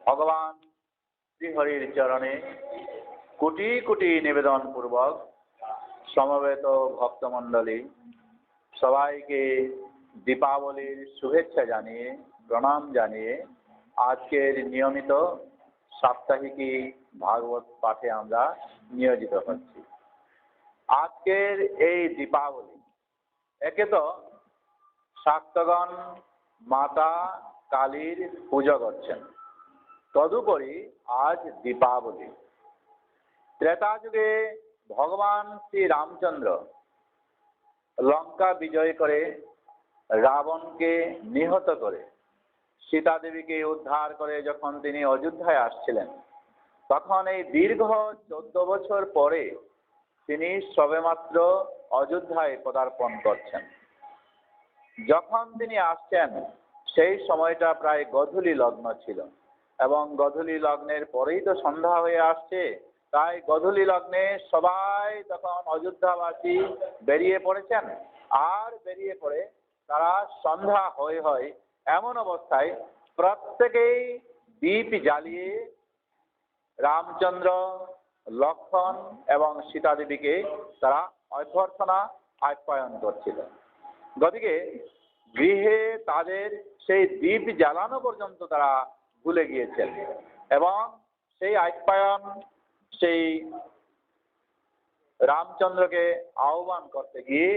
ভগবান শ্রীহরির চরণে কোটি কোটি নিবেদন পূর্বক সমবেত ভক্তমণ্ডলী সবাইকে দীপাবলির শুভেচ্ছা জানিয়ে প্রণাম জানিয়ে আজকের নিয়মিত সাপ্তাহিকী ভাগবত পাঠে আমরা নিয়োজিত হচ্ছি। আজকের এই দীপাবলি একে তো শাক্তগণ মাতা কালীর পূজা করছেন, তদুপরি আজ দীপাবলি। ত্রেতা যুগে ভগবান শ্রী রামচন্দ্র লঙ্কা বিজয় করে রাবণকে নিহত করে সীতা দেবীকে উদ্ধার করে যখন তিনি অযোধ্যায় আসছিলেন, তখন এই দীর্ঘ 14 বছর পরে তিনি সবেমাত্র অযোধ্যায় পদার্পণ করছেন। যখন তিনি আসছেন সেই সময়টা প্রায় গোধূলি লগ্ন ছিল এবং গোধূলি লগ্নের পরেই তো সন্ধ্যা হয়ে আসছে। তাই গোধূলি লগ্নে সবাই তখন অযোধ্যাবাসী বেরিয়ে পড়েছেন, আর বেরিয়ে পড়ে তারা সন্ধ্যা হয়ে হয় এমন অবস্থায় প্রত্যেকেই দীপ জ্বালিয়ে রামচন্দ্র, লক্ষ্মণ এবং সীতা দেবীকে তারা অভ্যর্থনা আপ্যায়ন করছিল। গতিকে গৃহে তাদের সেই দীপ জ্বালানো পর্যন্ত তারা ভুলে গিয়েছেন এবং সেই আপ্যায়ন, সেই রামচন্দ্রকে আহ্বান করতে গিয়ে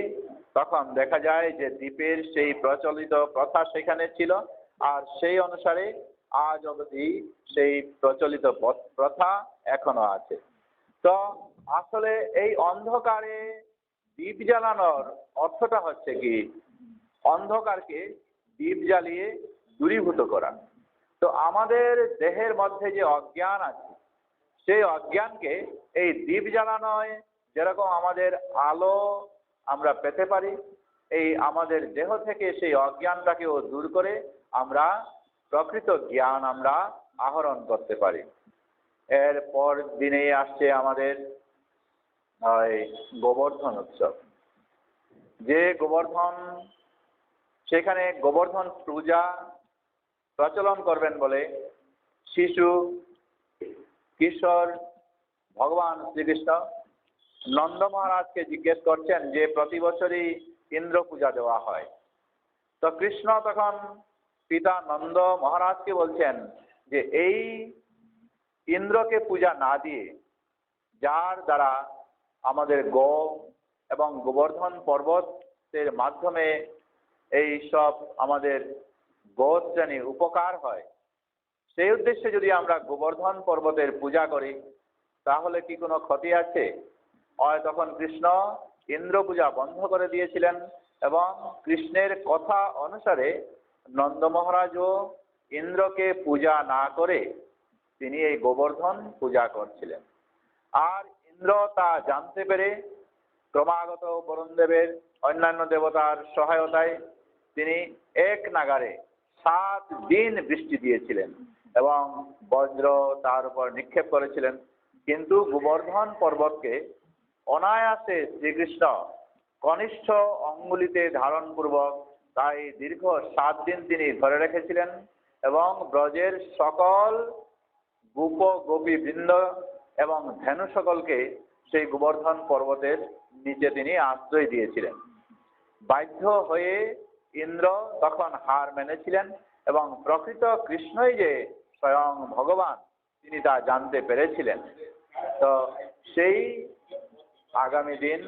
তখন দেখা যায় যে দ্বীপের সেই প্রচলিত প্রথা সেখানে ছিল, আর সেই অনুসারে আজ অবধি সেই প্রচলিত প্রথা এখনো আছে। তো আসলে এই অন্ধকারে দীপ জ্বালানোর অর্থটা হচ্ছে কি, অন্ধকারকে দীপ জ্বালিয়ে দূরীভূত করা। তো আমাদের দেহের মধ্যে যে অজ্ঞান আছে, সেই অজ্ঞানকে এই দীপ জ্বালানোয় যেরকম আমাদের আলো আমরা পেতে পারি, এই আমাদের দেহ থেকে সেই অজ্ঞানটাকেও দূর করে আমরা প্রকৃত জ্ঞান আমরা আহরণ করতে পারি। এরপর দিনেই আসছে আমাদের গোবর্ধন উৎসব। যে গোবর্ধন, সেখানে গোবর্ধন পূজা প্রচলন করবেন বলে শিশু কিশোর ভগবান শ্রীকৃষ্ণ নন্দ মহারাজকে জিজ্ঞেস করছেন যে প্রতি বছরই ইন্দ্র পূজা দেওয়া হয়। তো কৃষ্ণ তখন পিতা নন্দ মহারাজকে বলছেন যে এই ইন্দ্রকে পূজা না দিয়ে যার দ্বারা আমাদের গো এবং গোবর্ধন পর্বতের মাধ্যমে এই সব আমাদের গো শ্রেণী উপকার হয়, সেই উদ্দেশ্যে যদি আমরা গোবর্ধন পর্বতের পূজা করি তাহলে কি কোনো ক্ষতি আছে? তখন কৃষ্ণ ইন্দ্র পূজা বন্ধ করে দিয়েছিলেন এবং কৃষ্ণের কথা অনুসারে নন্দ মহারাজও ইন্দ্রকে পূজা না করে তিনি এই গোবর্ধন পূজা করছিলেন। আর ইন্দ্র তা জানতে পেরে ক্রমাগত বরুণদেবের অন্যান্য দেবতার সহায়তায় তিনি এক নাগারে 7 দিন বৃষ্টি দিয়েছিলেন এবং বজ্র তার উপর নিক্ষেপ করেছিলেন। কিন্তু গোবর্ধন পর্বতকে অনায়াসে শ্রীকৃষ্ণ কনিষ্ঠ অঙ্গুলিতে ধারণ পূর্বক তাই দীর্ঘ 7 দিন তিনি ধরে রেখেছিলেন এবং ব্রজের সকল গোপ গোপী বৃন্দ এবং ধেনু সকলকে সেই গোবর্ধন পর্বতের নিচে তিনি আশ্রয় দিয়েছিলেন। বাধ্য হয়ে ইন্দ্র তখন হার মেনেছিলেন এবং প্রকৃত কৃষ্ণই যে স্বয়ং ভগবান তিনি তা জানতে পেরেছিলেন। তো সেই আগামী দিন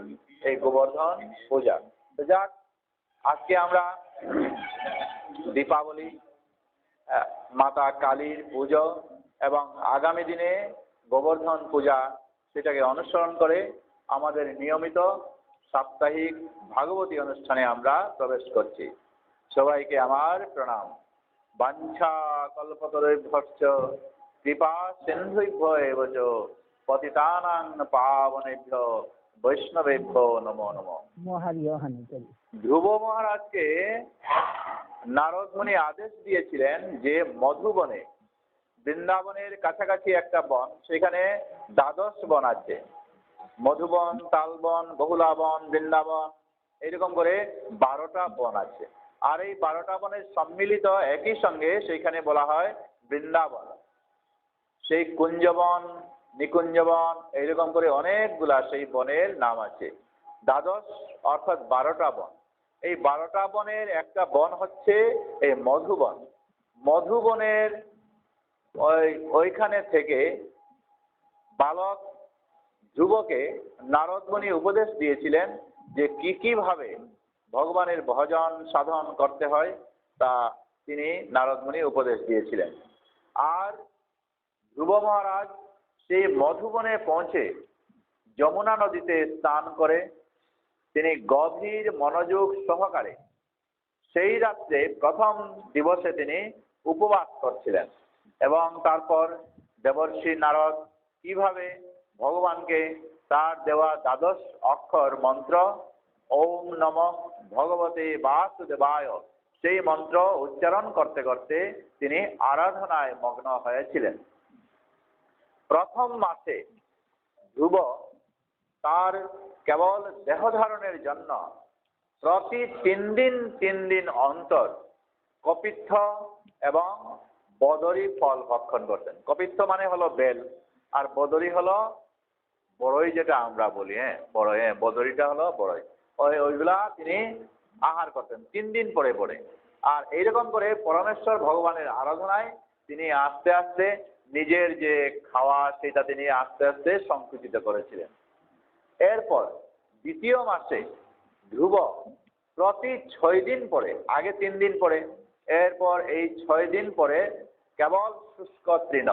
এই গোবর্ধন পূজা। তো যাক, আজকে আমরা দীপাবলি, মাতা কালীর পুজো এবং আগামী দিনে গোবর্ধন পূজা, সেটাকে অনুসরণ করে আমাদের নিয়মিত সাপ্তাহিক ভাগবতী অনুষ্ঠানে আমরা প্রবেশ করছি। সবাইকে আমার প্রণাম। বাঞ্ছা কল্পতরুভ্যশ্চ কৃপা সিন্ধুভ্যো এব চ পতিতানাং পাবনেভ্যো বৈষ্ণবেভ্যো নমো নমঃ। ধ্রুব মহারাজকে নারদ মুনি আদেশ দিয়েছিলেন যে মধুবনে, বৃন্দাবনের কাছাকাছি একটা বন, সেখানে 12 বন আছে, মধুবন, তালবন, বহুলাবন, বৃন্দাবন, এরকম করে 12টা বন আছে। আর এই 12টা বনের সম্মিলিত একই সঙ্গে সেইখানে বলা হয় বৃন্দাবন। সেই কুঞ্জবন, নিকুঞ্জবন, এইরকম করে অনেকগুলা সেই বনের নাম আছে। দ্বাদশ অর্থাৎ 12টা বন। এই 12টা বনের একটা বন হচ্ছে এই মধুবন। মধুবনের ওইখানে থেকে বালক ধ্রুবকে নারদ মুনি উপদেশ দিয়েছিলেন যে কি ভাবে ভগবানের ভজন সাধন করতে হয়, তা তিনি নারদ মুনি উপদেশ দিয়েছিলেন। আর ধ্রুব মহারাজ সেই মধুবনে পৌঁছে যমুনা নদীতে স্নান করে তিনি গভীর মনোযোগ সহকারে সেই রাত্রে প্রথম দিবসে তিনি উপবাস করছিলেন। এবং তারপর দেবর্ষি নারদ কিভাবে ভগবানকে তার দেওয়া দ্বাদশ অক্ষর মন্ত্র ওম নমঃ ভগবতে বাসুদেবায়, সেই মন্ত্র উচ্চারণ করতে করতে তিনি আরাধনায় মগ্ন হয়েছিলেন। প্রথম মাসে ধ্রুব তার কেবল দেহ ধারণের জন্য প্রতি 3 দিন অন্তর কপিত্থ এবং বদরি ফল ভক্ষণ করতেন। কপিত্থ মানে হলো বেল, আর বদরি হলো বড়ই, যেটা আমরা বলি বড়ই, বদরিটা হলো বড়ই। ওইগুলা তিনি আহার করতেন 3 দিন পরে পরে। আর এইরকম করে পরমেশ্বর ভগবানের আরাধনায় তিনি আস্তে আস্তে নিজের যে খাওয়া সেটা তিনি আস্তে আস্তে সংকুচিত করেছিলেন। এরপর দ্বিতীয় মাসে ধ্রুব প্রতি 6 দিন পরে, আগে 3 দিন পরে, এরপর এই 6 দিন পরে কেবল শুষ্ক তৃণ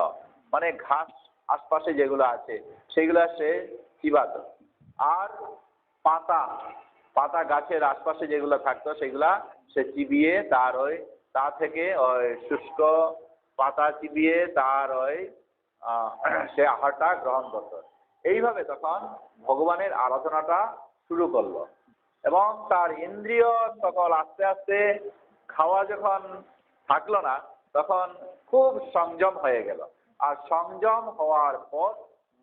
মানে ঘাস আশপাশে যেগুলো আছে সেগুলা সে চিবাত। আর পাতা গাছের আশপাশে যেগুলো থাকতো সেগুলা সে চিবিয়ে তার তা থেকে শুষ্ক পাতা চিবিয়ে তার সে আহারটা গ্রহণ করত। এইভাবে তখন ভগবানের আরাধনাটা শুরু করলো। এবং তার ইন্দ্রিয় সকল আস্তে আস্তে খাওয়া যখন থাকলো না, তখন খুব সংযম হয়ে গেল। আর সংযম হওয়ার পর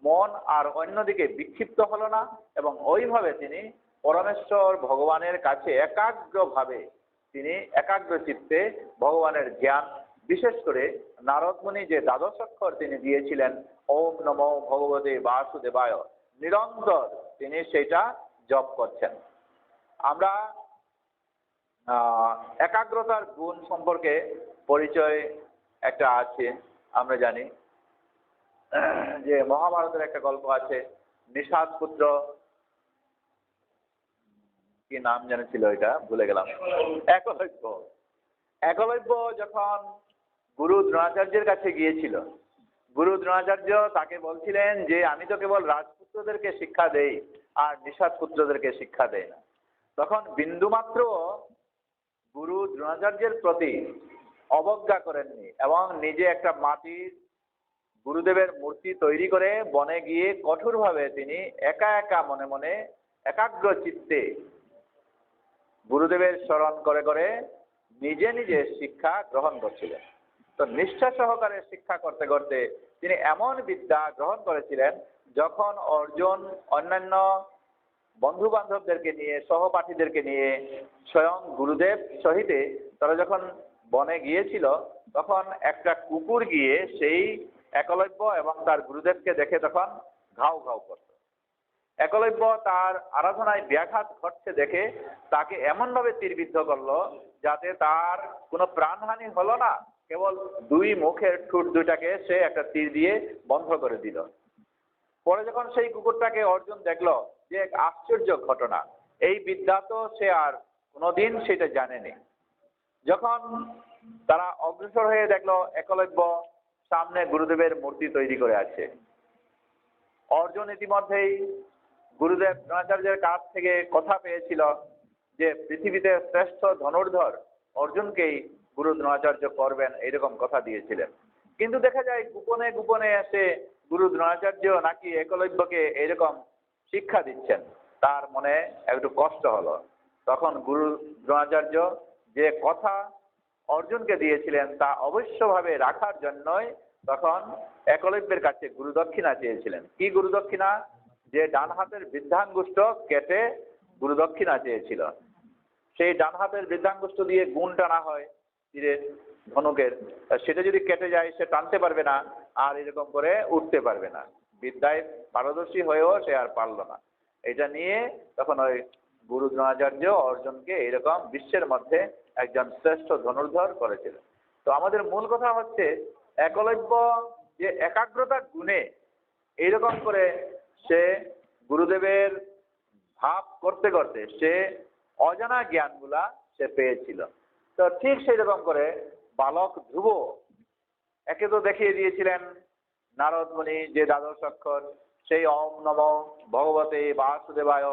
মন আর অন্যদিকে বিক্ষিপ্ত হলো না, এবং ওইভাবে তিনি পরমেশ্বর ভগবানের কাছে একাগ্রভাবে তিনি একাগ্র চিত্তে ভগবানের জ্ঞান, বিশেষ করে নারদ মুনি যে দ্বাদশ অক্ষর তিনি দিয়েছিলেন ওম নমো ভগবতে বাসুদেবায়, নিরন্তর তিনি সেটা জপ করছেন। আমরা একাগ্রতার গুণ সম্পর্কে পরিচয় একটা আছে, আমরা জানি যে মহাভারতের একটা গল্প আছে, নিষাদ পুত্র, কি নাম জেনেছিল এটা ভুলে গেলাম, একলব্য যখন গুরু দ্রোণাচার্যের কাছে গিয়েছিল, গুরু দ্রোণাচার্য তাকে বলছিলেন যে আমি তো কেবল রাজপুত্রদেরকে শিক্ষা দেই আর নিষাদ পুত্রদেরকে শিক্ষা দেই না। তখন বিন্দুমাত্র গুরু দ্রোণাচার্যের প্রতি অবজ্ঞা করেননি, এবং নিজে একটা মাটির গুরুদেবের মূর্তি তৈরি করে বনে গিয়ে কঠোরভাবে তিনি একা একা মনে মনে একাগ্র চিত্তে গুরুদেবের স্মরণ করে করে নিজে নিজে শিক্ষা গ্রহণ করছিলেন। তো নিষ্ঠা সহকারে শিক্ষা করতে করতে তিনি এমন বিদ্যা গ্রহণ করেছিলেন, যখন অর্জুন অন্যান্য বন্ধু বান্ধবদেরকে নিয়ে, সহপাঠীদেরকে নিয়ে, স্বয়ং গুরুদেব সহিতে তারা যখন বনে গিয়েছিল, তখন একটা কুকুর গিয়ে সেই একলব্য এবং তার গুরুদেবকে দেখে তখন ঘাউ ঘাউ করত। একলব্য তার আরাধনায় ব্যাঘাত ঘটছে দেখে তাকে এমনভাবে তীরবিদ্ধ করলো যাতে তার কোনো প্রাণহানি হলো না, কেবল 2 মুখের ঠোঁট দুটাকে সে একটা তীর দিয়ে বন্ধ করে দিল। পরে যখন সেই কুকুরটাকে অর্জুন দেখলো, যে এক আশ্চর্য ঘটনা, এই বিদ্যা তো সে আর কোনোদিন সেটা জানেনি। যখন তারা অগ্রসর হয়ে দেখলো একলব্য সামনে গুরুদেবের মূর্তি তৈরি করে আছে, অর্জুন ইতিমধ্যেই গুরুদেব দ্রোণাচার্যের কাছ থেকে কথা পেয়েছিল যে পৃথিবীতে শ্রেষ্ঠ ধনুর্ধর অর্জুনকেই গুরু দ্রোণাচার্য করবেন, এইরকম কথা দিয়েছিলেন। কিন্তু দেখা যায় গোপনে গোপনে এসে গুরু দ্রোণাচার্য নাকি একলব্যকে এইরকম শিক্ষা দিচ্ছেন। তার মনে একটু কষ্ট হলো। তখন গুরু দ্রোণাচার্য যে কথা অর্জুনকে দিয়েছিলেন তা অবশ্যভাবে রাখার জন্যই তখন একলব্যের কাছে গুরুদক্ষিণা চেয়েছিলেন। কি গুরুদক্ষিণা? যে ডান হাতের বৃদ্ধাঙ্গুষ্ঠ কেটে গুরুদক্ষিণা চেয়েছিল। সেই ডান হাতের বৃদ্ধাঙ্গুষ্ঠ দিয়ে গুণ টানা হয় তীরের ধনুকের, সেটা যদি কেটে যায় সে টানতে পারবে না, আর এরকম করে উঠতে পারবে না। বিদ্যায় পারদর্শী হয়েও সে আর পারল না। এটা নিয়ে তখন ওই গুরু দ্রোণাচার্য অর্জুনকে এরকম বিশ্বের মধ্যে একজন শ্রেষ্ঠ ধনুর্ধর করেছিলেন। তো আমাদের মূল কথা হচ্ছে একলব্য যে একাগ্রতার গুণে এইরকম করে সে গুরুদেবের ভাব করতে করতে সে অজানা জ্ঞানগুলা সে পেয়েছিল। তো ঠিক সেই রকম করে বালক ধ্রুব একে তো দেখিয়ে দিয়েছিলেন নারদ মুনি যে দ্বাদশ অক্ষর, সেই ওম নমঃ ভগবতে বাসুদেবায়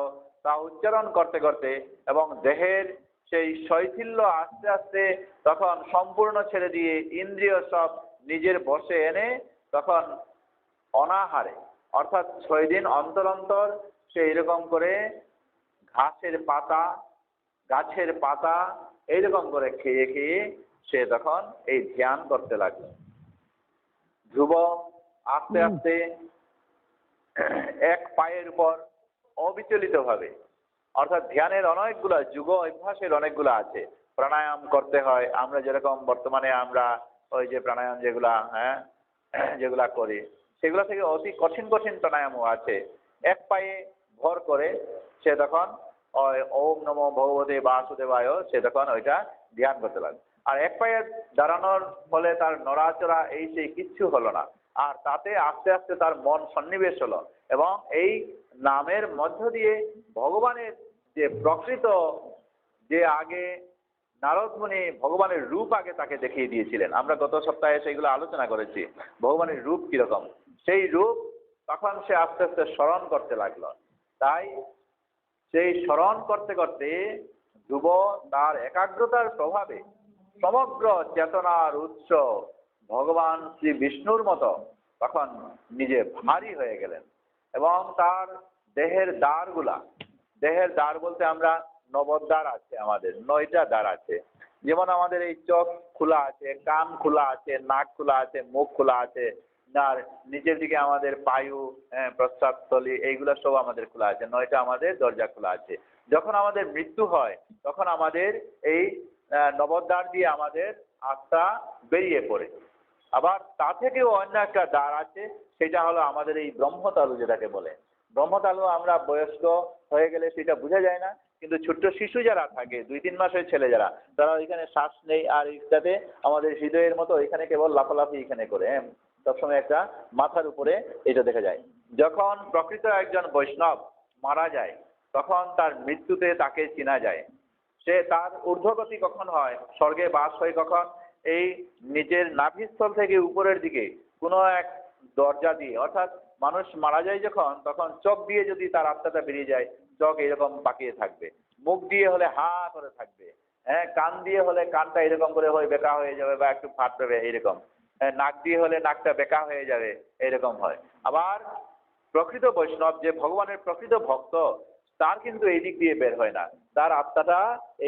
তা উচ্চারণ করতে করতে এবং দেহের সেই শৈথিল্য আস্তে আস্তে তখন সম্পূর্ণ ছেড়ে দিয়ে ইন্দ্রিয় সব নিজের বশে এনে তখন অনাহারে অর্থাৎ 6 দিন অন্তর অন্তর সে এরকম করে ঘাসের পাতা গাছের পাতা এইরকম করে খেয়ে খেয়ে সে তখন এই ধ্যান করতে লাগলো। ধ্রুব আস্তে আস্তে এক পায়ের উপর অবিচলিত ভাবে, অর্থাৎ ধ্যানের অনেকগুলো যুগ অভ্যাসের অনেকগুলো আছে। প্রাণায়াম করতে হয়, আমরা যেরকম বর্তমানে আমরা ওই যে প্রাণায়াম যেগুলা যেগুলা করি সেগুলো থেকে অতি কঠিন কঠিন প্রাণায়ামও আছে। এক পায়ে ভর করে সে তখন ওই ওম নমঃ ভগবতে বাসুদেবায় সে তখন ওইটা ধ্যান করতে লাগবে। আর এক পায়ে দাঁড়ানোর ফলে তার নড়াচড়া এই সেই কিচ্ছু হলো না, আর তাতে আস্তে আস্তে তার মন সন্নিবেশ হলো এবং এই নামের মধ্য দিয়ে ভগবানের যে প্রকৃত যে আগে নারদ মুনি ভগবানের রূপ আগে তাকে দেখিয়ে দিয়েছিলেন, আমরা গত সপ্তাহে সেইগুলো আলোচনা করেছি ভগবানের রূপ কিরকম, সেই রূপ তখন সে আস্তে আস্তে স্মরণ করতে লাগলো। তাই সেই স্মরণ করতে করতে ধ্রুব তার একাগ্রতার প্রভাবে সমগ্র চেতনার উৎস ভগবান শ্রী বিষ্ণুর মতো তখন নিজে ভারী হয়ে গেলেন এবং তার দেহের দ্বার বলতে আমরা নবদ্বার আছে, আমাদের 9টা দ্বার আছে। যেমন আমাদের এই চোখ খোলা আছে, কান খোলা আছে, নাক খোলা আছে, মুখ খোলা আছে, আর নিচের দিকে আমাদের পায়ু প্রস্রাবস্থলী এইগুলো সব আমাদের খোলা আছে, 9টা আমাদের দরজা খোলা আছে। যখন আমাদের মৃত্যু হয় তখন আমাদের এই নবদ্বার দিয়ে আমাদের আত্মা বেরিয়ে পড়ে। আবার তা থেকেও অন্য একটা দ্বার আছে, সেটা হলো আমাদের এই ব্রহ্মতালু যেটাকে বলে। ব্রহ্মতালু আমরা বয়স্ক হয়ে গেলে সেটা বোঝা যায় না, কিন্তু ছোট্ট শিশু যারা থাকে 2-3 মাসের ছেলে যারা, তারা এখানে শ্বাস নেই আর এটাতে আমাদের হৃদয়ের মতো এখানে কেবল লাফালাফি এখানে করে, সবসময় একটা মাথার উপরে এটা দেখা যায়। যখন প্রকৃত একজন বৈষ্ণব মারা যায় তখন তার মৃত্যুতে তাকে চেনা যায়। সে তার ঊর্ধ্বগতি কখন হয়, স্বর্গে বাস হয় কখন, এই নিজের নাভিস্থল থেকে উপরের দিকে কোনো এক দরজা দিয়ে, অর্থাৎ মানুষ মারা যায় যখন তখন চোখ দিয়ে যদি তার আত্মাটা বেরিয়ে যায় চোখ এরকম পাকিয়ে থাকবে, মুখ দিয়ে হলে হা করে থাকবে, কান দিয়ে হলে কানটা এরকম করে হয়ে বেঁকা হয়ে যাবে বা একটু ফাট পাবে এইরকম, নাক দিয়ে হলে নাকটা বেঁকা হয়ে যাবে এরকম হয়। আবার প্রকৃত বৈষ্ণব যে ভগবানের প্রকৃত ভক্ত তার কিন্তু এই দিক দিয়ে বের হয় না, তার আত্মাটা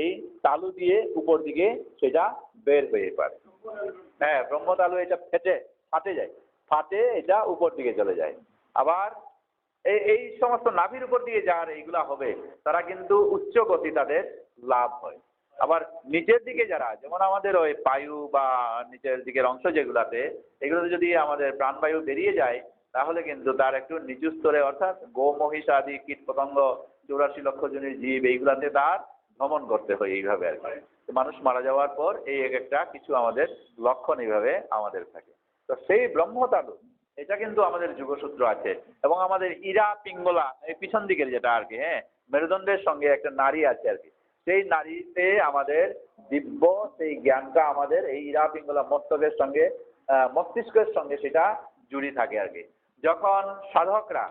এই তালু দিয়ে উপর দিকে সেটা বের হয়ে পারে। ব্রহ্মতালু এটা ফাটে যায়, ফাটে এটা উপর দিকে চলে যায়। আবার এই সমস্ত নাভির উপর দিয়ে যার এইগুলা হবে তারা কিন্তু উচ্চ গতি তাদের লাভ হয়। আবার নিচের দিকে যারা, যেমন আমাদের ওই বায়ু বা নিচের দিকের অংশ যেগুলাতে, এগুলোতে যদি আমাদের প্রাণবায়ু বেরিয়ে যায় তাহলে কিন্তু তার একটু নিচু স্তরে, অর্থাৎ গো মহিষ আদি কীট পতঙ্গ 84 লক্ষ জনের জীব এইগুলাতে তার ভ্রমণ করতে হয় এইভাবে আর কি। মানুষ মারা যাওয়ার পর এই এক একটা কিছু আমাদের লক্ষণ এইভাবে আমাদের থাকে। তো সেই ব্রহ্মতালু এটা কিন্তু আমাদের যুগসূত্র আছে এবং আমাদের ইরা পিঙ্গলা এই পিছন দিকের যেটা আর কি, মেরুদণ্ডের সঙ্গে একটা নারী আছে আর কি, সেই নারীতে আমাদের দিব্য সেই জ্ঞানটা আমাদের এই ইরা পিঙ্গলা মস্তকের সঙ্গে মস্তিষ্কের সঙ্গে সেটা জুড়ে থাকে আর কি। যখন সাধকরা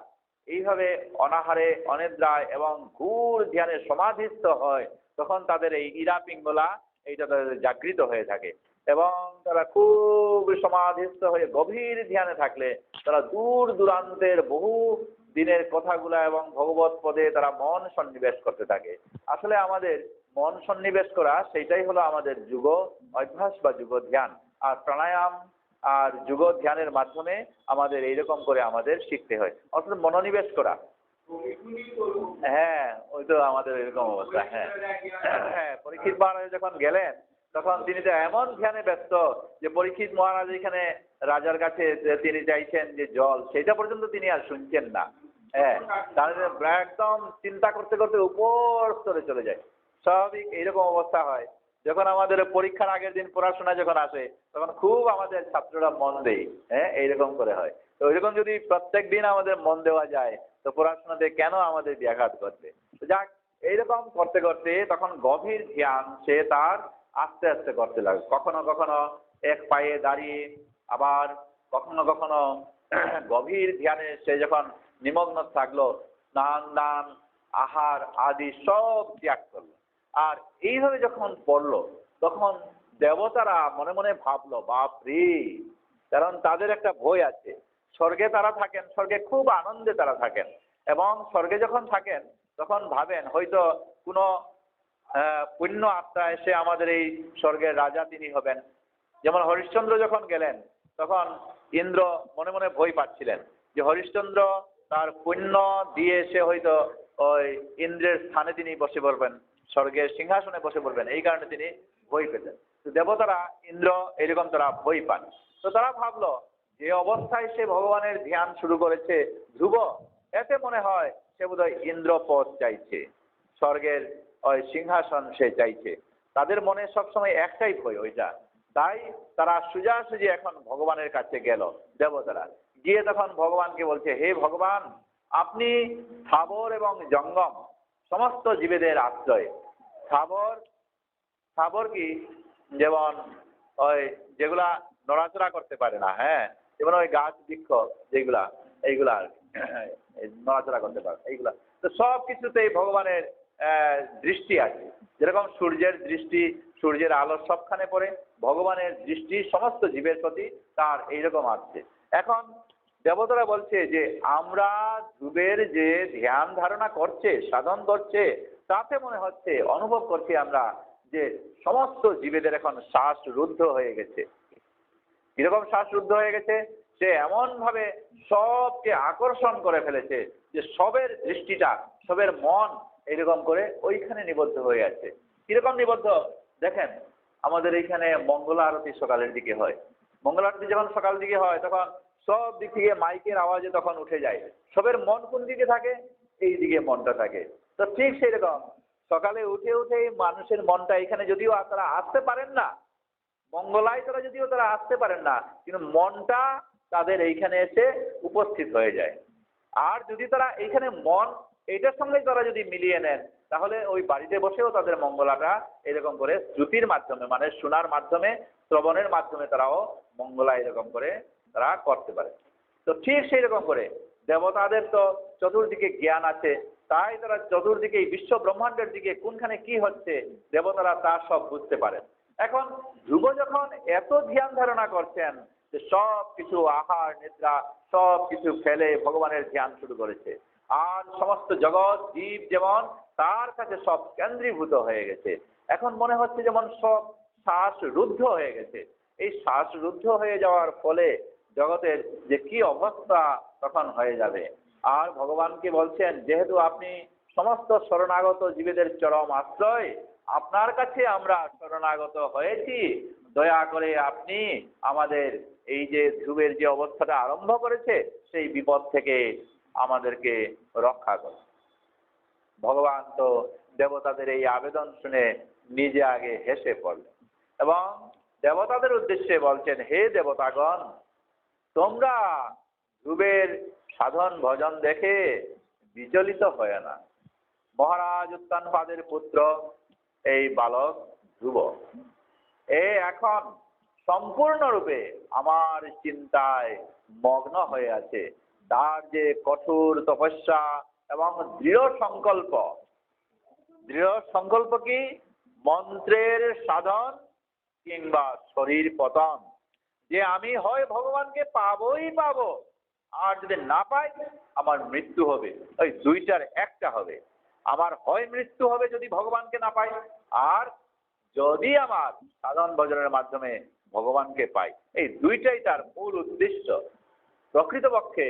এইভাবে অনাহারে অনিদ্রায় এবং ঘোর ধ্যানে সমাধিস্থ হয় তখন তাদের এই ইরা পিঙ্গলা এইটা তাদের জাগৃত হয়ে থাকে এবং তারা খুব সমাধিস্থ হয়ে গভীর ধ্যানে থাকলে তারা দূর দূরান্তের বহু দিনের কথাগুলা এবং ভগবত পদে তারা মন সন্নিবেশ করতে থাকে। আসলে আমাদের মন সন্নিবেশ করা সেইটাই হলো আমাদের যুগ অভ্যাস বা যুগ ধ্যান। আর প্রাণায়াম আর যুগ ধ্যানের মাধ্যমে আমাদের এইরকম করে আমাদের শিখতে হয়, অর্থাৎ মনোনিবেশ করা। ওই তো আমাদের এরকম অবস্থা। পরীক্ষিত মহারাজ যখন গেলেন তখন তিনি তো এমন ধ্যানে ব্যস্ত যে পরীক্ষিত মহারাজ এখানে রাজার কাছে তিনি চাইছেন যে জল, সেটা পর্যন্ত তিনি আর শুনছেন না। হ্যাঁ, তাহলে একদম চিন্তা করতে করতে উপর স্তরে চলে যায়। স্বাভাবিক এইরকম অবস্থা হয় যখন আমাদের পরীক্ষার আগের দিন পড়াশোনা যখন আসে, তখন খুব আমাদের ছাত্ররা মন দেয়। হ্যাঁ, এইরকম করে হয়। তো ওইরকম যদি প্রত্যেক দিন আমাদের মন দেওয়া যায়, তো পড়াশোনাতে কেন আমাদের ব্যাঘাত ঘটবে? তো যাক, এইরকম করতে করতে তখন গভীর ধ্যান সে তার আস্তে আস্তে করতে লাগে। কখনো কখনো এক পায়ে দাঁড়িয়ে, আবার কখনো কখনো গভীর ধ্যানে সে যখন নিমগ্ন থাকলো, স্নান দান আহার আদি সব ত্যাগ করলো। আর এইভাবে যখন পড়লো, তখন দেবতারা মনে মনে ভাবলো, বাপ রে! কারণ তাদের একটা ভয় আছে। স্বর্গে তারা থাকেন, স্বর্গে খুব আনন্দে তারা থাকেন, এবং স্বর্গে যখন থাকেন তখন ভাবেন হয়তো কোনো পুণ্য আত্মা এসে আমাদের এই স্বর্গের রাজা তিনি হবেন। যেমন হরিশ্চন্দ্র যখন গেলেন, তখন ইন্দ্র মনে মনে ভয় পাচ্ছিলেন যে হরিশ্চন্দ্র তার পুণ্য দিয়ে এসে হয়তো ওই ইন্দ্রের স্থানে তিনি বসে পড়বেন, স্বর্গের সিংহাসনে বসে পড়বেন, এই কারণে তিনি ভয় পেতেন। তো দেবতারা, ইন্দ্র এরকম তারা ভয় পান। তো তারা ভাবলো যে অবস্থায় সে ভগবানের ধ্যান শুরু করেছে ধ্রুব, এতে মনে হয় সে বোধহয় ইন্দ্রপদ চাইছে, স্বর্গের ওই সিংহাসন সে চাইছে। তাদের মনে সবসময় একটাই ভয়, ওইটা। তাই তারা সোজাসুজি এখন ভগবানের কাছে গেল দেবতারা, গিয়ে তখন ভগবানকে বলছে, হে ভগবান, আপনি স্থাবর এবং জঙ্গম সমস্ত জীবেদের আশ্রয়। স্থাবর, স্থাবর কি? যেমন ওই যেগুলা নড়াচড়া করতে পারে না, হ্যাঁ, যেমন ওই গাছ বৃক্ষ যেগুলা, এইগুলা নড়াচড়া করতে পারে, এইগুলা। তো সব কিছুতেই ভগবানের দৃষ্টি আছে। যেরকম সূর্যের দৃষ্টি, সূর্যের আলো সবখানে পড়ে, ভগবানের দৃষ্টি সমস্ত জীবের প্রতি তার এইরকম আছে। এখন দেবতারা বলছে যে আমরা ধ্রুবের যে ধ্যান ধারণা করছে, সাধন করছে, তাতে মনে হচ্ছে, অনুভব করছি আমরা যে সমস্ত জীবেদের এখন শ্বাস রুদ্ধ হয়ে গেছে। কিরকম শ্বাসরুদ্ধ হয়ে গেছে? সে এমন ভাবে সবকে আকর্ষণ করে ফেলেছে যে সবের দৃষ্টিটা, সবের মন এরকম করে ওইখানে নিবদ্ধ হয়ে আছে। কিরকম নিবদ্ধ? দেখেন, আমাদের এইখানে মঙ্গল আরতি সকালের দিকে হয়। মঙ্গল আরতি যখন সকাল দিকে হয়, তখন সব দিক থেকে মাইকের আওয়াজে তখন উঠে যায়। সবের মন কোন দিকে থাকে? এই দিকে মনটা থাকে। তো ঠিক সেই রকম সকালে উঠে উঠেই মানুষের মনটা এখানে, যদিও তারা আসতে পারেন না, মঙ্গলায় তারা যদিও তারা আসতে পারেন না, কিন্তু মনটা তাদের এইখানে এসে উপস্থিত হয়ে যায়। আর যদি তারা এইখানে মন এইটার সঙ্গে তারা যদি মিলিয়ে নেন, তাহলে ওই বাড়িতে বসেও তাদের মঙ্গলাটা এরকম করে শ্রুতির মাধ্যমে, মানে শোনার মাধ্যমে, শ্রবণের মাধ্যমে তারাও মঙ্গলা এরকম করে তারা করতে পারে। তো ঠিক সেই রকম করে দেবতাদের তো চতুর্দিকে জ্ঞান আছে, তাই তারা চতুর্দিকে এই বিশ্ব ব্রহ্মাণ্ডের দিকে কোনখানে কি হচ্ছে দেবতারা তা সব বুঝতে পারেন। এখন ধ্রুব যখন এত ধ্যান ধারণা করছেন যে সব কিছু আহার নিদ্রা সব কিছু ফেলে ভগবানের ধ্যান শুরু করেছে, আর সমস্ত জগৎ জীব যেমন তার কাছে সব কেন্দ্রীভূত হয়ে গেছে। এখন মনে হচ্ছে যেমন সব শ্বাস রুদ্ধ হয়ে গেছে। এই শ্বাস রুদ্ধ হয়ে যাওয়ার ফলে জগতের যে কি অবস্থা তখন হয়ে যাবে। আর ভগবানকে বলছেন, যেহেতু আপনি সমস্ত শরণাগত জীবেদের চরম আশ্রয়, আপনার কাছে আমরা শরণাগত হয়েছি, দয়া করে আপনি আমাদের এই যে ধ্রুবের যে অবস্থাটা আরম্ভ করেছে সেই বিপদ থেকে আমাদেরকে রক্ষা করুন। ভগবান তো দেবতাদের এই আবেদন শুনে নিজে আগে হেসে পড়লেন এবং দেবতাদের উদ্দেশ্যে বলছেন, হে দেবতাগণ, তোমরা ধ্রুবের সাধন ভজন দেখে বিচলিত হয় না। মহারাজ উত্তানপাদের পুত্র এই বালক ধ্রুব এখন সম্পূর্ণরূপে আমার চিন্তায় মগ্ন হয়ে আছে। তার যে কঠোর তপস্যা এবং দৃঢ় সংকল্প কি? মন্ত্রের সাধন কিংবা শরীর পতন, যে আমি হয় ভগবানকে পাবোই পাবো, আর যদি না পাই আমার মৃত্যু হবে। ওই দুইটার একটা হবে। আমার হয় মৃত্যু হবে যদি ভগবানকে না পাই, আর যদি আমার সাধন ভজনের মাধ্যমে ভগবানকে পাই। এই দুইটাই তার মূল উদ্দেশ্য। প্রকৃতপক্ষে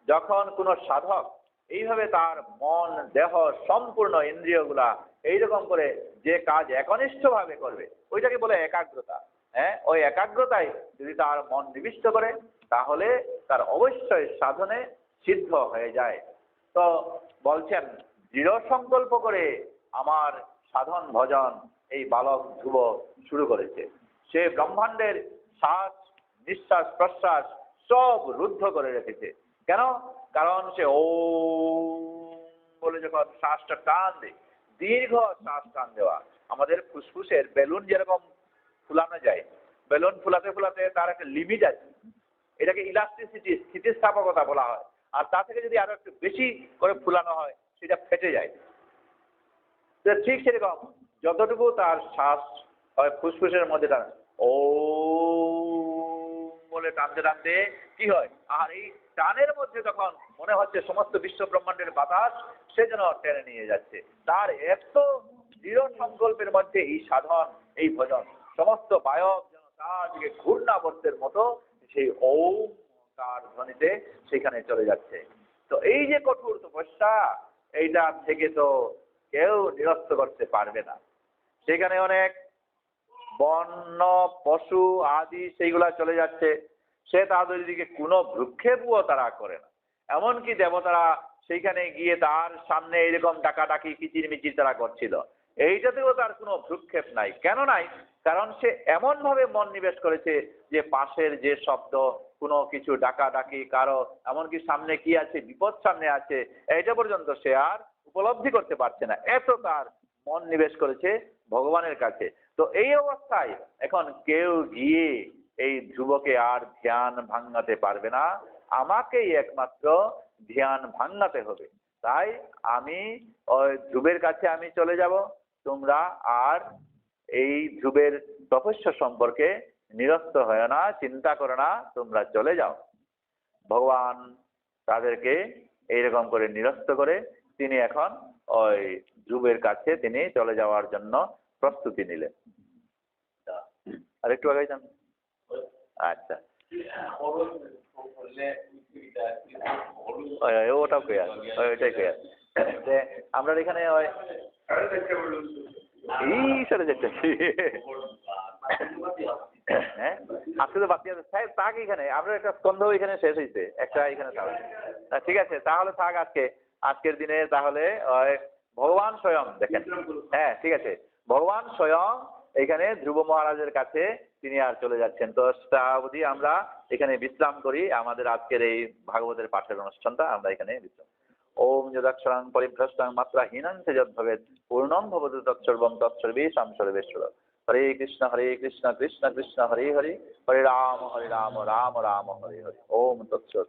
যখন কোনো সাধক এইভাবে তার মন দেহ সম্পূর্ণ ইন্দ্রিয়গুলা এইরকম করে যে কাজ একনিষ্ঠভাবে করবে, ওইটাকে বলে একাগ্রতা। হ্যাঁ, ওই একাগ্রতায় যদি তার মন নিবিষ্ট করে তাহলে তার অবশ্যই সাধনে সিদ্ধ হয়ে যায়। তো বলছেন দৃঢ় সংকল্প করে আমার সাধন ভজন এই বালক ধ্রুব শুরু করেছে। সে ব্রহ্মাণ্ডের শ্বাস নিঃশ্বাস প্রশ্বাস সব রুদ্ধ করে রেখেছে। কেন? কারণ সে ওম বলে যখন শ্বাসটা টান দেয়, দীর্ঘ শ্বাস টান দেওয়া, আমাদের ফুসফুসের বেলুন যেরকম ফুলানো যায়, বেলুন ফুলাতে ফুলাতে তার একটা লিমিট আছে, এটাকে ইলাস্টিসিটি স্থিতিস্থাপকতা বলা হয়। আর তা থেকে যদি আরো একটু বেশি করে ফুলানো হয় সেটা ফেটে যায়। তো ঠিক সেরকম যতটুকু তার শ্বাস হয় ফুসফুসের মধ্যে টান ও বলে টানতে টানতে কি হয়, আর এই টানের মধ্যে তখন মনে হচ্ছে সমস্ত বিশ্ব ব্রহ্মাণ্ডের বাতাস সে যেন টেনে নিয়ে যাচ্ছে। তার এত দৃঢ় সংকল্পের মধ্যে এই সাধন এই ভজন সমস্ত বায়ব যেন তার দিকে ঘূর্ণাবর্তের মতো সেই ওমকার ধ্বনিতে সেখানে চলে যাচ্ছে। তো এই যে কঠোর তপস্যা, এইটা থেকে তো কেউ নিরস্ত করতে পারবে না। সেখানে অনেক বন্য পশু আদি সেইগুলা চলে যাচ্ছে, সে তাদের দিকে কোনো ভ্রুক্ষেপও তারা করে না। এমনকি দেবতারা সেইখানে গিয়ে তার সামনে এরকম ডাকাডাকি কিচির মিচির তারা করছিল, এইটাতেও তার কোনো ভ্রুক্ষেপ নাই। কেন নাই? কারণ সে এমন ভাবে মন নিবেশ করেছে যে পাশের যে শব্দ কোনো কিছু ডাকাডাকি কারো এমনকি সামনে কি আছে বিপদ সামনে আছে এইটা পর্যন্ত সে আর উপলব্ধি করতে পারছে না, এত তার মন নিবেশ করেছে ভগবানের কাছে। তো এই অবস্থায় এখন কেউ গিয়ে এই ধ্রুবকে আর ধ্যান ভাঙাতে পারবে না, আমাকেই একমাত্র ধ্যান ভাঙাতে হবে। তাই আমি ওই ধ্রুবের কাছে আমি চলে যাব, তোমরা আর এই ধ্রুবের তপস্যা সম্পর্কে নিরস্ত হয় না, চিন্তা করো না, তোমরা চলে যাও। ভগবান তাদেরকে এইরকম করে নিরস্ত করে তিনি এখন ওই ধ্রুবের কাছে তিনি চলে যাওয়ার জন্য প্রস্তুতি নিলেন। আর একটু আগে যান। আচ্ছা, ওটাও কে আছে, ওইটাই কে আছে যে আমরা এখানে ওই এই সাড়ে চারটে হ্যাঁ আজকে তো বাকি আছে সাহেব, থাক এখানে আমরা একটা স্কন্ধ এখানে শেষ হয়েছে, একটা এখানে থাক। ঠিক আছে তাহলে থাক আজকের দিনে তাহলে ভগবান স্বয়ং দেখেন। হ্যাঁ ঠিক আছে, ভগবান স্বয়ং এখানে ধ্রুব মহারাজের কাছে তিনি আর চলে যাচ্ছেন। তো তা অবধি আমরা এখানে বিশ্রাম করি, আমাদের আজকের এই ভাগবতের পাঠের অনুষ্ঠানটা আমরা এখানে বিশ্রাম। ওম যদাক্ষরং পরিভ্রষ্টং মাত্রাহীনং চ যদ্ভবেৎ পূর্ণং ভবতু তৎসর্বং তৎসর্বেষাং সর্বেশ্বর। হরে কৃষ্ণ কৃষ্ণ কৃষ্ণ হরে হরে, হরে রাম রাম রাম হরে হরে। ওম তৎসৎ।